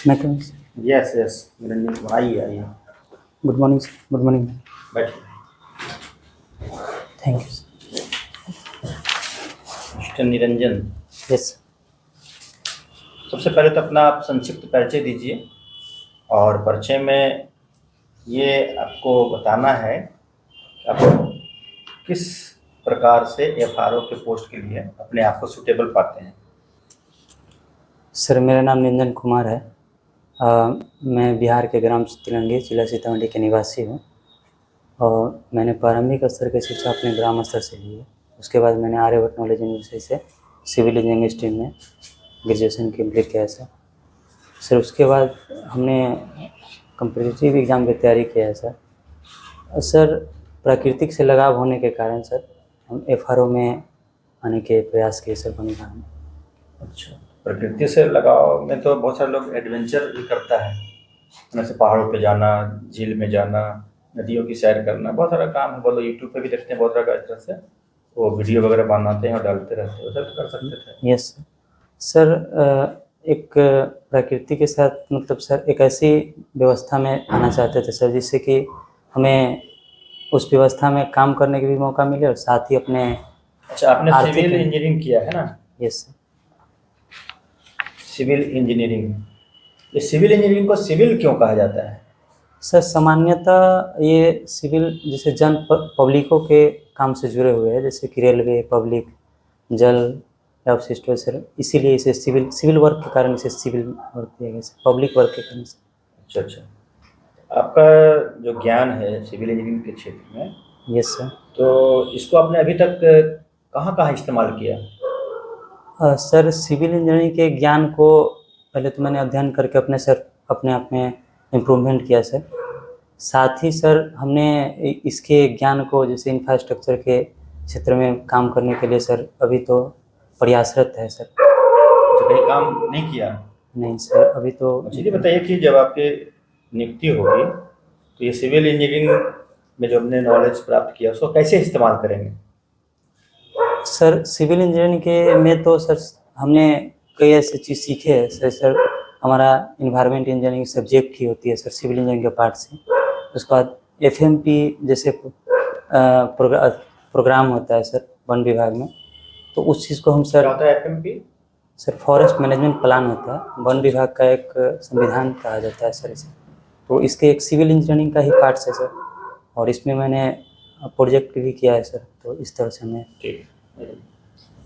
मैं कम। Yes yes Niranjan आइए आइए good morning sir. Good morning. बैठिए। Thank you sir. Mister Niranjan, yes. सबसे पहले तो अपना आप संक्षिप्त परिचय दीजिए और परिचय में ये आपको बताना है कि आप किस प्रकार से एफआरओ के पोस्ट के लिए अपने आप को सूटेबल पाते हैं। सर मेरा नाम निरंजन कुमार है। मैं बिहार के ग्राम तिलंगी जिला सीतामढ़ी के निवासी हूँ और मैंने प्रारंभिक स्तर की शिक्षा अपने ग्राम स्तर से ली है। उसके बाद मैंने आर्यभट्ट नॉलेज यूनिवर्सिटी से सिविल इंजीनियरिंग स्ट्रीम में ग्रेजुएशन कंप्लीट किया सर। उसके बाद हमने कम्पिटिटिव एग्ज़ाम की तैयारी किया है सर। प्राकृतिक से लगाव होने के कारण सर हम एफआरओ में आने के प्रयास किए सर बनिहाल में। अच्छा, प्रकृति से लगाव में तो बहुत सारे लोग एडवेंचर भी करता है, जैसे पहाड़ों पे जाना, झील में जाना, नदियों की सैर करना, बहुत सारा काम है। बोलो यूट्यूब पे भी देखते हैं बहुत सारा इस तरह से वो वीडियो वगैरह बनाते हैं और डालते रहते हैं, सर कर सकते थे। Yes sir. एक प्रकृति के साथ मतलब सर एक ऐसी व्यवस्था में आना चाहते थे सर जिससे कि हमें उस व्यवस्था में काम करने का भी मौका मिले और साथ ही अपने। अच्छा, आपने सिविल इंजीनियरिंग किया है ना? Yes sir. सिविल इंजीनियरिंग, ये सिविल इंजीनियरिंग को सिविल क्यों कहा जाता है? सर सामान्यतः ये सिविल जैसे जन पब्लिकों के काम से जुड़े हुए हैं, जैसे कि रेलवे, पब्लिक, जल या अपशिष्ट सर, इसीलिए इसे सिविल वर्क के कारण इसे सिविल वर्क दिया गया सर, पब्लिक वर्क के कारण से। अच्छा अच्छा, आपका जो ज्ञान है सिविल इंजीनियरिंग के क्षेत्र में, यस सर, तो इसको आपने अभी तक कहाँ कहाँ इस्तेमाल किया? सर सिविल इंजीनियरिंग के ज्ञान को पहले तो मैंने अध्ययन करके अपने आप में इम्प्रूवमेंट किया सर। साथ ही सर हमने इसके ज्ञान को जैसे इंफ्रास्ट्रक्चर के क्षेत्र में काम करने के लिए सर अभी तो प्रयासरत है सर। तो कहीं काम नहीं किया? नहीं सर, अभी तो। मुझे ये बताइए कि जब आपकी नियुक्ति होगी तो ये सिविल इंजीनियरिंग में जो हमने नॉलेज प्राप्त किया उसको कैसे इस्तेमाल करेंगे? सर सिविल इंजीनियरिंग के में तो सर हमने कई ऐसी चीज़ सीखे हैं सर। हमारा इन्वायरमेंट इंजीनियरिंग सब्जेक्ट ही होती है सर सिविल इंजीनियरिंग के पार्ट से। उसके बाद एफएमपी जैसे प्रोग्राम होता है सर वन विभाग में, तो उस चीज़ को हम सर। क्या होता है FMP? Sir forest management plan होता है, वन विभाग का एक संविधान कहा जाता है सर इसे। तो इसके एक सिविल इंजीनियरिंग का ही पार्ट है सर, और इसमें मैंने प्रोजेक्ट भी किया है सर। तो इस तरह से हमें। ठीक।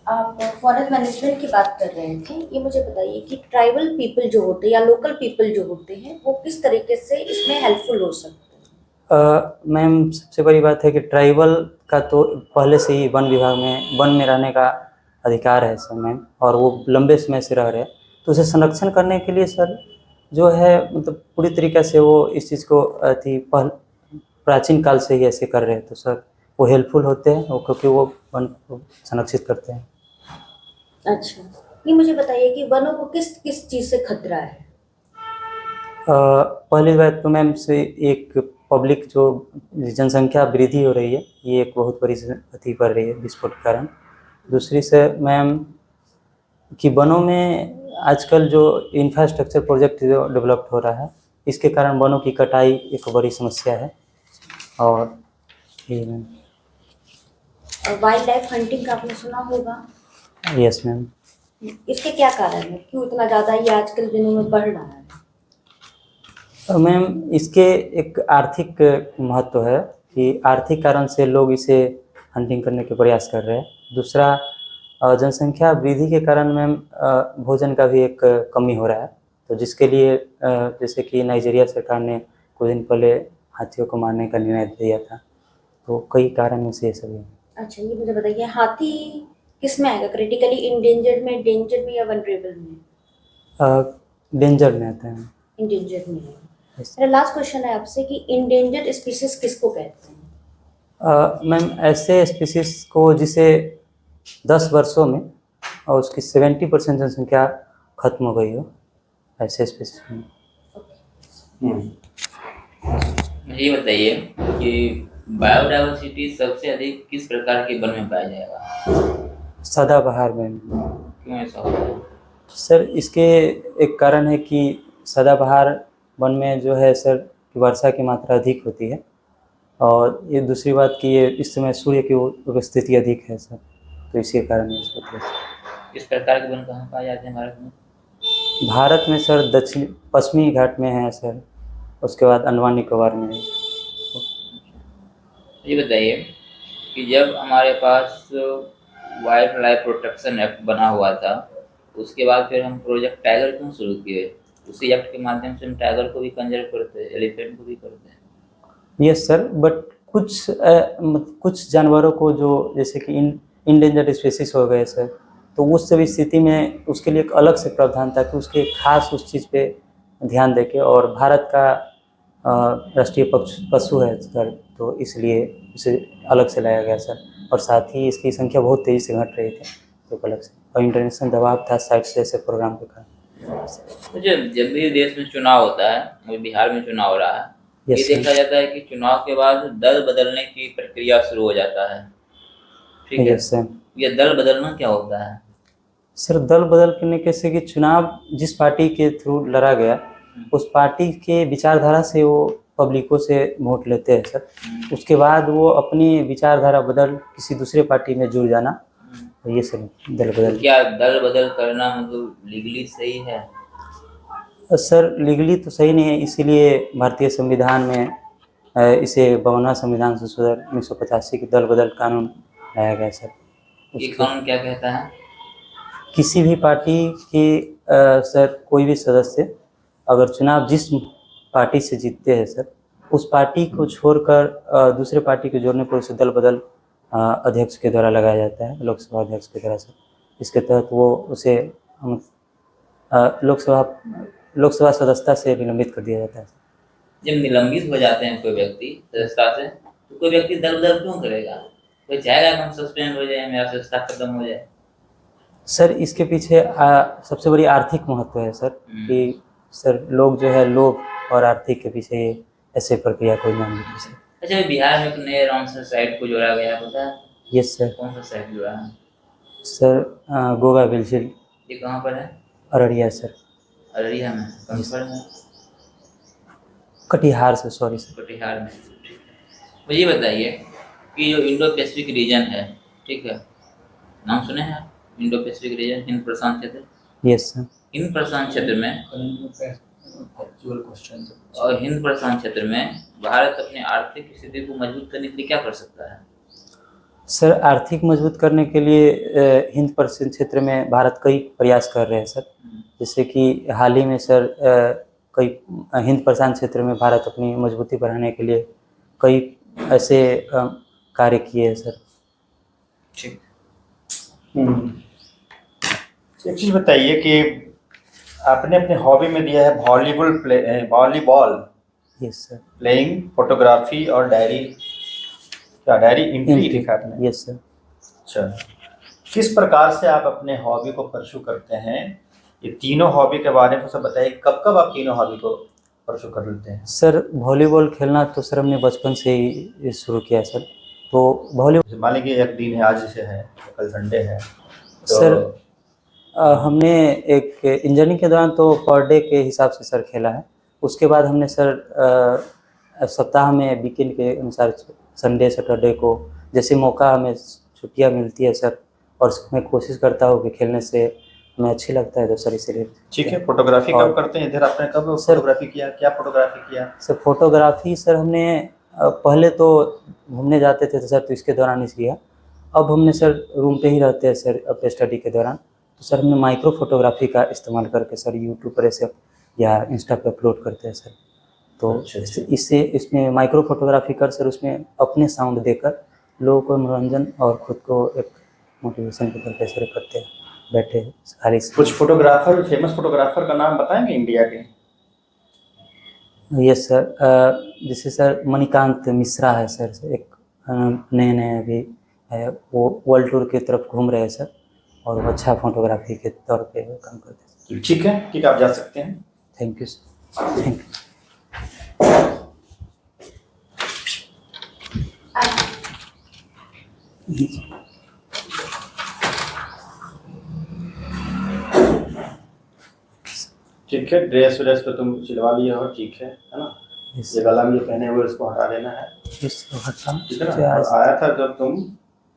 आप फॉरेस्ट मैनेजमेंट की बात कर रहे थे, ये मुझे बताइए कि ट्राइबल पीपल जो होते हैं या लोकल पीपल जो होते हैं वो किस तरीके से इसमें हेल्पफुल हो सकते हैं? मैम सबसे बड़ी बात है कि ट्राइबल का तो पहले से ही वन में रहने का अधिकार है सर मैम, और वो लंबे समय से रह रहे हैं। तो उसे संरक्षण करने के लिए सर जो है मतलब पूरी तरीके से वो इस चीज़ को प्राचीन काल से ही ऐसे कर रहे हैं। तो सर वो हेल्पफुल होते हैं वो, क्योंकि वो वन को संरक्षित करते हैं। अच्छा, ये मुझे बताइए कि वनों को किस किस चीज़ से खतरा है? पहली बात तो मैम से एक पब्लिक जो जनसंख्या वृद्धि हो रही है, ये एक बहुत बड़ी अति बढ़ रही है विस्फोट के कारण। दूसरी से मैम कि वनों में आजकल जो इंफ्रास्ट्रक्चर प्रोजेक्ट जो डेवलप्ड हो रहा है, इसके कारण वनों की कटाई एक बड़ी समस्या है। और ये मैम वाइल्ड लाइफ हंटिंग का आपने सुना होगा। Yes ma'am. इसके क्या कारण है, क्यों इतना ज़्यादा ये आजकल दिनों में बढ़ रहा है? मैम इसके एक आर्थिक महत्व है कि आर्थिक कारण से लोग इसे हंटिंग करने के प्रयास कर रहे हैं। दूसरा जनसंख्या वृद्धि के कारण मैम भोजन का भी एक कमी हो रहा है। तो जिसके लिए जैसे कि नाइजीरिया सरकार ने कुछ दिन पहले हाथियों को मारने का निर्णय दिया था। तो कई कारण से ये सब है। अच्छा, ये मुझे बताइए हाथी किस में आएगा, क्रिटिकली इंडेंजर्ड में, डेंजर में या वनरेबल में? डेंजर में आता है। इंडेंजर्ड में है। मेरा लास्ट क्वेश्चन है आपसे कि इंडेंजर्ड स्पीशीज किसको कहते हैं? मैम ऐसे स्पीसीज को जिसे 10 वर्षों में और उसकी 70% जनसंख्या खत्म हो गई हो, ऐसे स्पीसीज में। मुझे ये बताइए कि बायोडायवर्सिटी सबसे अधिक किस प्रकार के वन में पाया जाएगा? सदाबहार में। क्यों ऐसा होता है? सर इसके एक कारण है कि सदाबहार वन में जो है सर वर्षा की मात्रा अधिक होती है, और ये दूसरी बात कि ये इस समय सूर्य की उपस्थिति अधिक है सर, तो इसी कारण ये सब इस प्रकार के वन कहाँ पाए जाते हैं भारत में? भारत में सर दक्षिण पश्चिमी घाट में है सर, उसके बाद अंडमान निकोबार में है। ये बताइए कि जब हमारे पास वाइल्ड लाइफ प्रोटेक्शन एक्ट बना हुआ था, उसके बाद फिर हम प्रोजेक्ट टाइगर क्यों शुरू किए? उसी एक्ट के माध्यम से हम टाइगर को भी कंजर्व करते हैं, एलिफेंट को भी करते हैं। यस सर, बट कुछ जानवरों को जो जैसे कि इंडेंजर्ड स्पीसीज हो गए सर, तो उस सब स्थिति में उसके लिए एक अलग से प्रावधान था कि उसके खास उस चीज़ पे ध्यान देके, और भारत का राष्ट्रीय पशु है सर, तो इसलिए उसे अलग से लाया गया सर, और साथ ही इसकी संख्या बहुत तेज़ी से घट रही थी, तो अलग से, और इंटरनेशनल दबाव था साइड से ऐसे प्रोग्राम के कारण। तो जब भी देश में चुनाव होता है, अभी बिहार में चुनाव हो रहा है, ये Yes, sir. देखा जाता है कि चुनाव के बाद दल बदलने की प्रक्रिया शुरू हो जाता है, ठीक है? Yes sir. ये दल बदलना क्या होता है? सर दल बदल करने कैसे कि चुनाव जिस पार्टी के थ्रू लड़ा गया, उस पार्टी के विचारधारा से वो पब्लिकों से वोट लेते हैं सर, उसके बाद वो अपनी विचारधारा बदल किसी दूसरे पार्टी में जुड़ जाना, तो ये सब दल बदल। क्या दल बदल करना मतलब लीगली सही है? सर लीगली तो सही नहीं है, इसीलिए भारतीय संविधान में इसे 52वां संविधान संशोधन 1985 की दल बदल कानून लाया गया सर। ये कानून क्या कहता है? किसी भी पार्टी के सर कोई भी सदस्य अगर चुनाव जिस पार्टी से जीतते हैं सर, उस पार्टी को छोड़कर दूसरे पार्टी को जोड़ने पर उसे दल बदल अध्यक्ष के द्वारा लगाया जाता है, लोकसभा अध्यक्ष के द्वारा सर। इसके तहत वो उसे लोकसभा सदस्यता से निलंबित कर दिया जाता है। जब निलंबित हो जाते हैं कोई व्यक्ति सदस्यता से, तो कोई व्यक्ति दल बदल क्यों करेगा? कोई चाहेगा कि हम सस्पेंड हो जाए, मेरा सदस्यता खत्म हो जाए? सर इसके पीछे सबसे बड़ी आर्थिक महत्व है सर, कि सर लोग जो है लोभ और आर्थिक के पीछे ये ऐसे प्रक्रिया कोई मान लीजिए सर। अच्छा, बिहार में एक नए रामसर साइट को जोड़ा गया है, पता है? Yes sir. कौन सा साइट जुड़ा है? सर गोगा बिलझिल, ये कहाँ पर है? अररिया सर। अररिया में? कहाँ पर है? कटिहार से, सॉरी सर। कटिहार में। मुझे ये बताइए कि जो इंडो पैसिफिक रीजन है, ठीक है, नाम सुने हैं आप? इंडो पैसिफिक रीजन, हिंद प्रशांत क्षेत्र। Yes sir. हिंद प्रशांत क्षेत्र में और हिंद प्रशांत क्षेत्र में भारत अपनी आर्थिक स्थिति को मजबूत करने के लिए क्या कर सकता है? सर आर्थिक मजबूत करने के लिए हिंद प्रशांत क्षेत्र में भारत कई प्रयास कर रहे हैं सर, जैसे कि हाल ही में सर कई हिंद प्रशांत क्षेत्र में भारत अपनी मजबूती बढ़ाने के लिए कई ऐसे कार्य किए हैं सर। ठीक। एक चीज़ बताइए कि आपने अपने हॉबी में दिया है volleyball, yes sir. Playing, photography और डायरी एंट्री लिखा आपने। Yes sir. अच्छा, किस प्रकार से आप अपने हॉबी को परस्यू करते हैं? ये तीनों हॉबी के बारे में सब बताइए, कब कब आप तीनों हॉबी को परस्यू कर लेते हैं? सर वॉलीबॉल खेलना तो सर हमने बचपन से ही शुरू किया सर, तो वॉलीबॉल मान लीजिए एक दिन है, आज जैसे है, कल संडे है, तो सर हमने एक इंजीनियरिंग के दौरान तो पर डे के हिसाब से सर खेला है, उसके बाद हमने सर सप्ताह में वीकेंड के अनुसार संडे सैटरडे को जैसे मौका हमें छुट्टियां मिलती है सर, और मैं कोशिश करता हूँ कि खेलने से हमें अच्छी लगता है, तो सर इसीलिए। ठीक है, फोटोग्राफी कब करते हैं? इधर आपने कब फोटोग्राफी किया, क्या फोटोग्राफी किया? सर फोटोग्राफी सर हमने पहले तो घूमने जाते थे सर, तो इसके दौरान ही किया। अब हमने सर रूम पे ही रहते हैं सर अपने स्टडी के दौरान, तो सर हमने माइक्रो फोटोग्राफी का इस्तेमाल करके सर यूट्यूब पर ऐसे या इंस्टा पर अपलोड करते हैं सर। तो इससे इसमें माइक्रो फोटोग्राफी कर सर उसमें अपने साउंड देकर लोगों को मनोरंजन और खुद को एक मोटिवेशन के तौर पर सर करते हैं बैठे खाली। कुछ फोटोग्राफर, फेमस फोटोग्राफर का नाम बताएंगे इंडिया के? यस सर, जैसे सर मणिकांत मिश्रा है सर, एक नए अभी है, वो वर्ल्ड टूर की तरफ घूम रहे हैं सर, और वो अच्छा फोटोग्राफी के तौर पे काम करते हैं। ठीक है, ठीक है, आप जा सकते हैं। Thank you sir, thank you. ठीक है, ड्रेस व्रेस तो तुम सिलवा लिए हो, ठीक है ना। यस ये गला में जो पहने हुए उसको हटा देना है, इसको हटा ठीक है सकते ना। हैं और आज। आया था जब तुम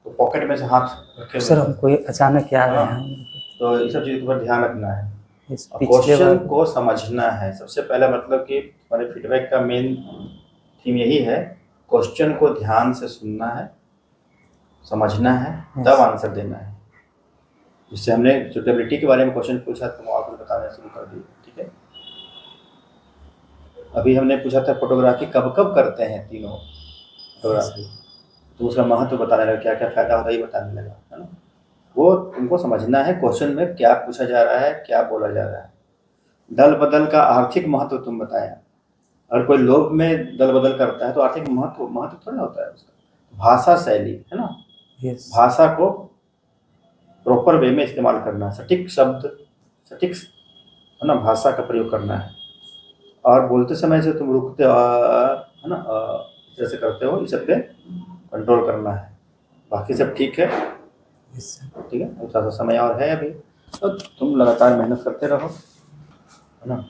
तो पॉकेट में से हाथ रखे हुए सर थे, हमको ये अचानक याद हाँ। आया। तो ये सब चीज़ पर ध्यान रखना है। इस और पिछले क्वेश्चन बार को समझना है सबसे पहला, मतलब कि हमारे फीडबैक का मेन थीम यही है, क्वेश्चन को ध्यान से सुनना है, समझना है, Yes. तब आंसर देना है। जिससे हमने सुटेबिलिटी के बारे में क्वेश्चन पूछा तो आप बताना शुरू कर दिए, ठीक है। अभी हमने पूछा था फोटोग्राफी कब कब करते हैं तीनों फोटोग्राफी, तो उसका महत्व बताने लगा, क्या क्या फायदा होता है ये बताने लगा, है ना। वो तुमको समझना है क्वेश्चन में क्या पूछा जा रहा है, क्या बोला जा रहा है। दल बदल का आर्थिक महत्व तुम बताया। अगर कोई लोभ में दल बदल करता है तो आर्थिक महत्व थोड़ा होता है उसका। भाषा शैली, है ना, यस भाषा को प्रॉपर वे में इस्तेमाल करना, सटीक शब्द, सटीक, है ना, भाषा का प्रयोग करना है। और बोलते समय से तुम रुकते है ना, इस तरह से करते हो, इस सब पे कंट्रोल करना है। बाकी सब ठीक है, यस सर। ठीक है। थोड़ा सा समय और है अभी, तो तुम लगातार मेहनत करते रहो, है ना।